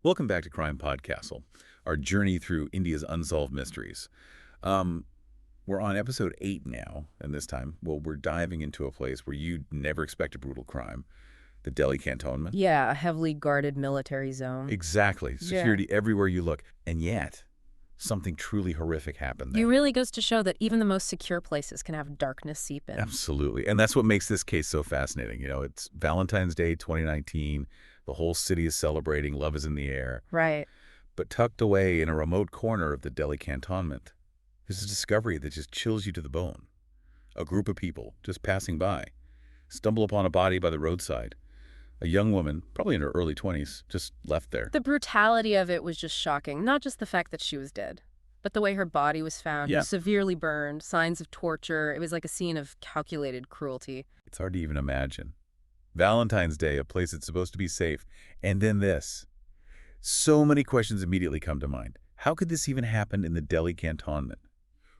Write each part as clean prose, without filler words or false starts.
Welcome back to CrimePod Castle, our journey through India's unsolved mysteries. Um, we're on episode 8 now, and this time, well, we're diving into a place where you'd never expect a brutal crime, the Delhi Cantonment. Yeah, a heavily guarded military zone. Exactly. Yeah. Security everywhere you look. And yet, something truly horrific happened It there. really goes to show that even the most secure places can have darkness seep in. Absolutely. And that's what makes this case so fascinating. You know, it's Valentine's Day 2019. The whole city is celebrating. Love is in the air. Right. But tucked away in a remote corner of the Delhi Cantonment, there's a discovery that just chills you to the bone. A group of people, just passing by, stumble upon a body by the roadside. A young woman, probably in her early 20s, just left there. The brutality of it was just shocking. Not just the fact that she was dead, but the way her body was found. Yeah. Severely burned, signs of torture. It was like a scene of calculated cruelty. It's hard to even imagine. Valentine's Day, a place that's supposed to be safe, and then this. So many questions immediately come to mind. How could this even happen in the Delhi Cantonment?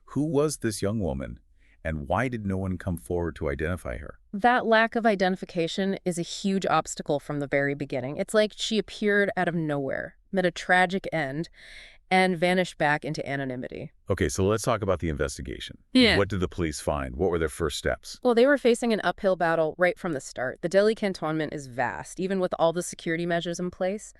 Who was this young woman, and why did no one come forward to identify her? That lack of identification is a huge obstacle from the very beginning. It's like she appeared out of nowhere, met a tragic end, and vanished back into anonymity. Okay, so let's talk about the investigation. Yeah. What did the police find? What were their first steps? Well, they were facing an uphill battle right from the start. The Delhi Cantonment is vast, even with all the security measures in place.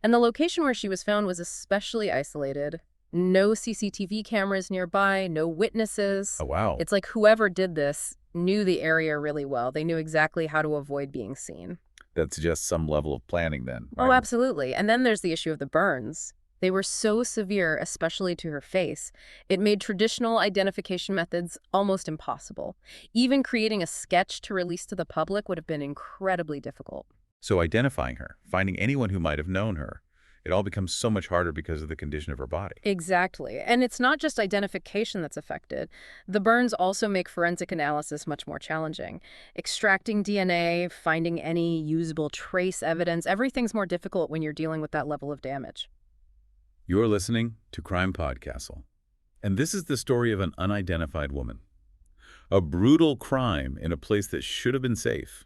And the location where she was found was especially isolated. No CCTV cameras nearby, no witnesses. Oh, wow. It's like whoever did this knew the area really well. They knew exactly how to avoid being seen. That suggests some level of planning then. Oh, right? absolutely. And then there's the issue of the burns. They were so severe, especially to her face, it made traditional identification methods almost impossible. Even creating a sketch to release to the public would have been incredibly difficult. So identifying her, finding anyone who might have known her, it all becomes so much harder because of the condition of her body. Exactly. And it's not just identification that's affected. The burns also make forensic analysis much more challenging. Extracting DNA, finding any usable trace evidence, everything's more difficult when you're dealing with that level of damage. You're listening to CrimePod Castle, and this is the story of an unidentified woman. A brutal crime in a place that should have been safe.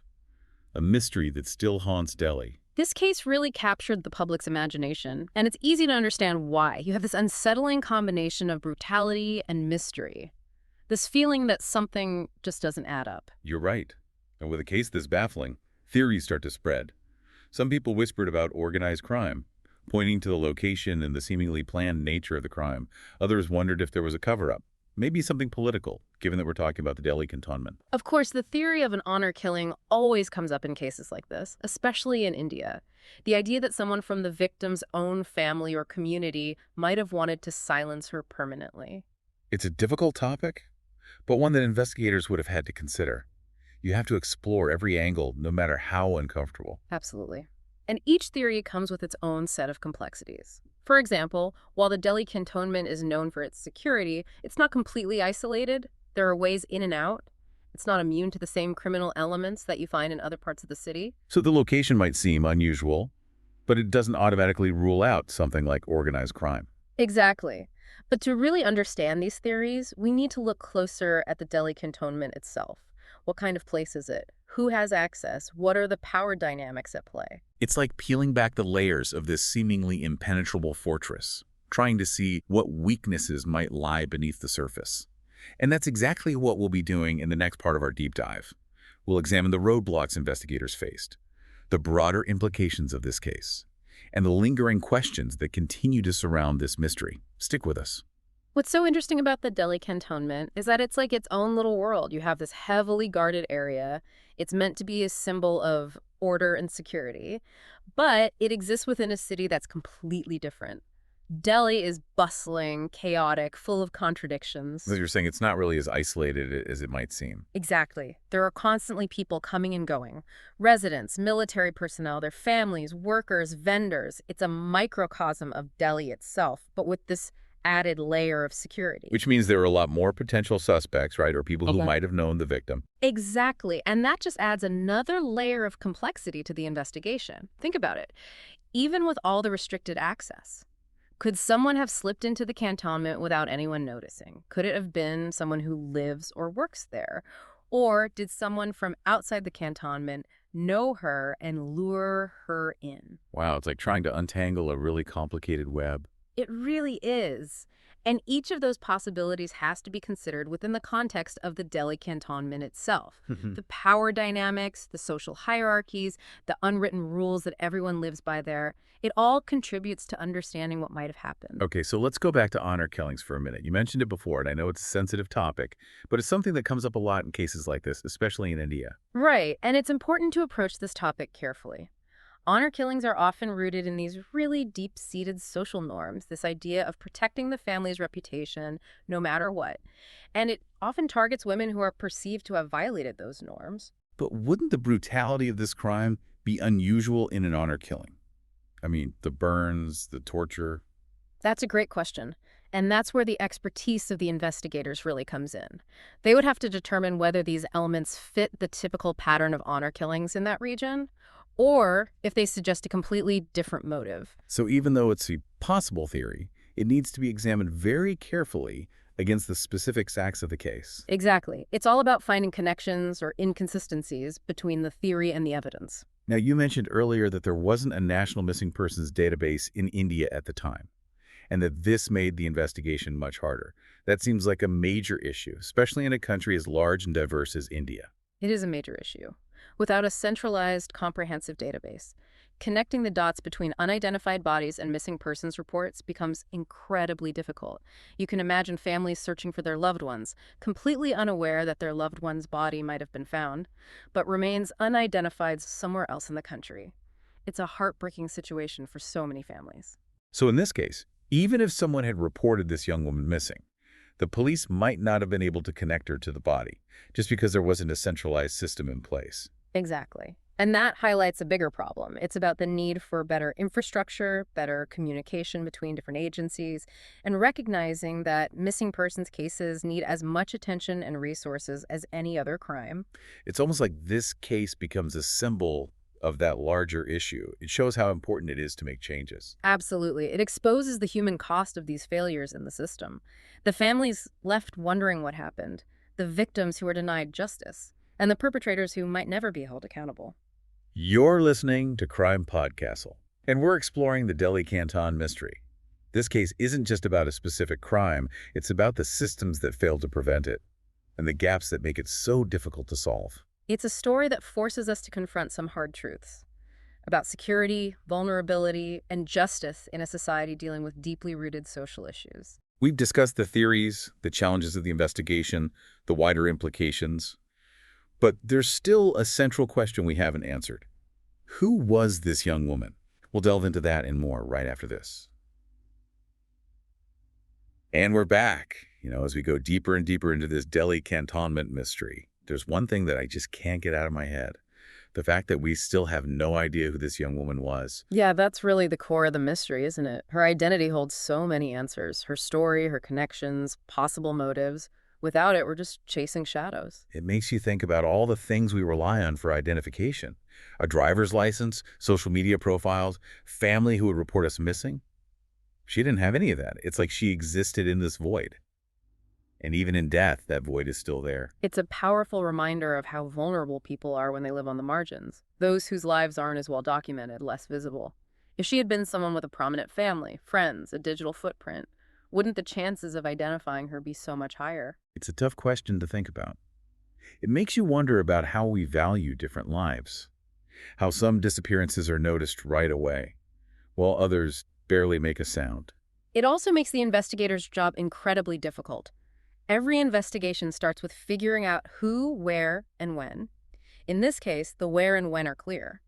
A mystery that still haunts Delhi. This case really captured the public's imagination, and it's easy to understand why. You have this unsettling combination of brutality and mystery. This feeling that something just doesn't add up. You're right. And with a case this baffling, theories start to spread. Some people whispered about organized crime, pointing to the location and the seemingly planned nature of the crime. Others wondered if there was a cover-up, maybe something political, given that we're talking about the Delhi Cantonment. Of course, the theory of an honor killing always comes up in cases like this, especially in India. The idea that someone from the victim's own family or community might have wanted to silence her permanently. It's a difficult topic, but one that investigators would have had to consider. You have to explore every angle, no matter how uncomfortable. Absolutely. And each theory comes with its own set of complexities. For example, while the Delhi Cantonment is known for its security, it's not completely isolated. There are ways in and out. It's not immune to the same criminal elements that you find in other parts of the city. So the location might seem unusual, but it doesn't automatically rule out something like organized crime. Exactly. But to really understand these theories, we need to look closer at the Delhi Cantonment itself. What kind of place is it? Who has access? What are the power dynamics at play? It's like peeling back the layers of this seemingly impenetrable fortress, trying to see what weaknesses might lie beneath the surface. And that's exactly what we'll be doing in the next part of our deep dive. We'll examine the roadblocks investigators faced, the broader implications of this case, and the lingering questions that continue to surround this mystery. Stick with us. What's so interesting about the Delhi Cantonment is that it's like its own little world. You have this heavily guarded area. It's meant to be a symbol of order and security, but it exists within a city that's completely different. Delhi is bustling, chaotic, full of contradictions. So you're saying it's not really as isolated as it might seem. Exactly. There are constantly people coming and going. Residents, military personnel, their families, workers, vendors. It's a microcosm of Delhi itself, but with this added layer of security. Which means there are a lot more potential suspects, right, or people who might have known the victim. Exactly. And that just adds another layer of complexity to the investigation. Think about it. Even with all the restricted access, could someone have slipped into the cantonment without anyone noticing? Could it have been someone who lives or works there? Or did someone from outside the cantonment know her, and lure her in. Wow, it's like trying to untangle a really complicated web. It really is. And each of those possibilities has to be considered within the context of the Delhi Cantonment itself. The power dynamics, the social hierarchies, the unwritten rules that everyone lives by there, it all contributes to understanding what might have happened. Okay, so let's go back to honor killings for a minute. You mentioned it before, and I know it's a sensitive topic, but it's something that comes up a lot in cases like this, especially in India. Right, and it's important to approach this topic carefully. Honor killings are often rooted in these really deep-seated social norms, this idea of protecting the family's reputation no matter what. And it often targets women who are perceived to have violated those norms. But wouldn't the brutality of this crime be unusual in an honor killing? I mean, the burns, the torture. That's a great question. And that's where the expertise of the investigators really comes in. They would have to determine whether these elements fit the typical pattern of honor killings in that region, or if they suggest a completely different motive. So even though it's a possible theory, it needs to be examined very carefully against the specific facts of the case. Exactly. It's all about finding connections or inconsistencies between the theory and the evidence. Now, you mentioned earlier that there wasn't a national missing persons database in India at the time, and that this made the investigation much harder. That seems like a major issue, especially in a country as large and diverse as India. It is a major issue. Without a centralized, comprehensive database, connecting the dots between unidentified bodies and missing persons reports becomes incredibly difficult. You can imagine families searching for their loved ones, completely unaware that their loved one's body might have been found, but remains unidentified somewhere else in the country. It's a heartbreaking situation for so many families. So in this case, even if someone had reported this young woman missing, the police might not have been able to connect her to the body, just because there wasn't a centralized system in place. Exactly. And that highlights a bigger problem. It's about the need for better infrastructure, better communication between different agencies, and recognizing that missing persons cases need as much attention and resources as any other crime. It's almost like this case becomes a symbol of that larger issue. It shows how important it is to make changes. Absolutely. It exposes the human cost of these failures in the system. The families left wondering what happened, the victims who were denied justice, and the perpetrators who might never be held accountable. You're listening to CrimePod Castle, and we're exploring the Delhi Canton mystery. This case isn't just about a specific crime, it's about the systems that failed to prevent it, and the gaps that make it so difficult to solve. It's a story that forces us to confront some hard truths about security, vulnerability, and justice in a society dealing with deeply rooted social issues. We've discussed the theories, the challenges of the investigation, the wider implications. But there's still a central question we haven't answered. Who was this young woman? We'll delve into that and more right after this. And we're back. As we go deeper and deeper into this Delhi Cantonment mystery, there's one thing that I just can't get out of my head. The fact that we still have no idea who this young woman was. Yeah, that's really the core of the mystery, isn't it? Her identity holds so many answers. Her story, her connections, possible motives. Without it, we're just chasing shadows. It makes you think about all the things we rely on for identification. A driver's license, social media profiles, family who would report us missing. She didn't have any of that. It's like she existed in this void. And even in death, that void is still there. It's a powerful reminder of how vulnerable people are when they live on the margins. Those whose lives aren't as well documented, less visible. If she had been someone with a prominent family, friends, a digital footprint, wouldn't the chances of identifying her be so much higher? It's a tough question to think about. It makes you wonder about how we value different lives. How some disappearances are noticed right away, while others barely make a sound. It also makes the investigator's job incredibly difficult. Every investigation starts with figuring out who, where, and when. In this case, the where and when are clear.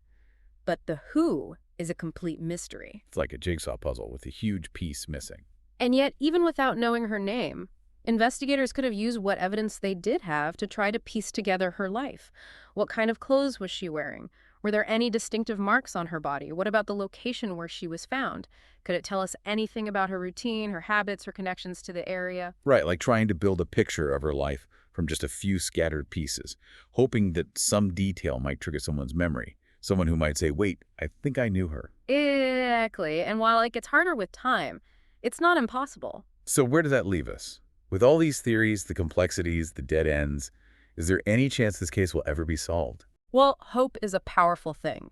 But the who is a complete mystery. It's like a jigsaw puzzle with a huge piece missing. And yet, even without knowing her name, investigators could have used what evidence they did have to try to piece together her life. What kind of clothes was she wearing? Were there any distinctive marks on her body? What about the location where she was found? Could it tell us anything about her routine, her habits, her connections to the area? Right, like trying to build a picture of her life from just a few scattered pieces, hoping that some detail might trigger someone's memory. Someone who might say, wait, I think I knew her. Exactly. And while it gets harder with time, it's not impossible. So where does that leave us? With all these theories, the complexities, the dead ends, is there any chance this case will ever be solved? Well, hope is a powerful thing,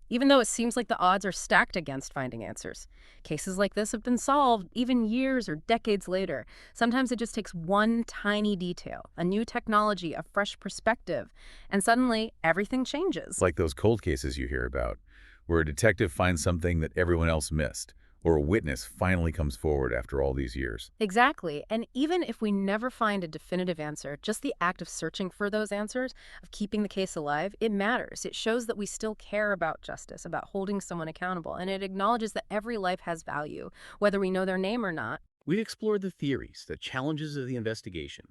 even though it seems like the odds are stacked against finding answers. Cases like this have been solved even years or decades later. Sometimes it just takes one tiny detail, a new technology, a fresh perspective, and suddenly everything changes. Like those cold cases you hear about, where a detective finds something that everyone else missed, or a witness finally comes forward after all these years. Exactly. And even if we never find a definitive answer, just the act of searching for those answers, of keeping the case alive, it matters. It shows that we still care about justice, about holding someone accountable, and it acknowledges that every life has value, whether we know their name or not. We explored the theories, the challenges of the investigation,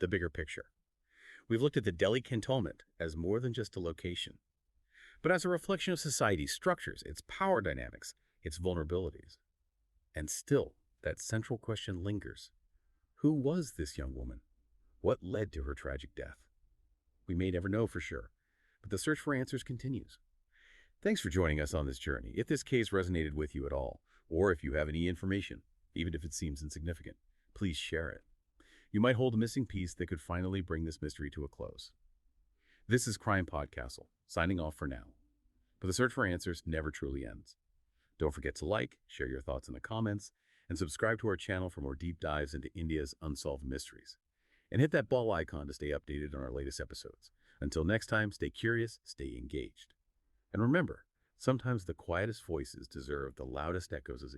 the bigger picture. We've looked at the Delhi Cantonment as more than just a location, but as a reflection of society's structures, its power dynamics, its vulnerabilities. And still, that central question lingers. Who was this young woman? What led to her tragic death? We may never know for sure, but the search for answers continues. Thanks for joining us on this journey. If this case resonated with you at all, or if you have any information, even if it seems insignificant, please share it. You might hold a missing piece that could finally bring this mystery to a close. This is CrimePod Castle, signing off for now. But the search for answers never truly ends. Don't forget to like, share your thoughts in the comments, and subscribe to our channel for more deep dives into India's unsolved mysteries. And hit that bell icon to stay updated on our latest episodes. Until next time, stay curious, stay engaged. And remember, sometimes the quietest voices deserve the loudest echoes as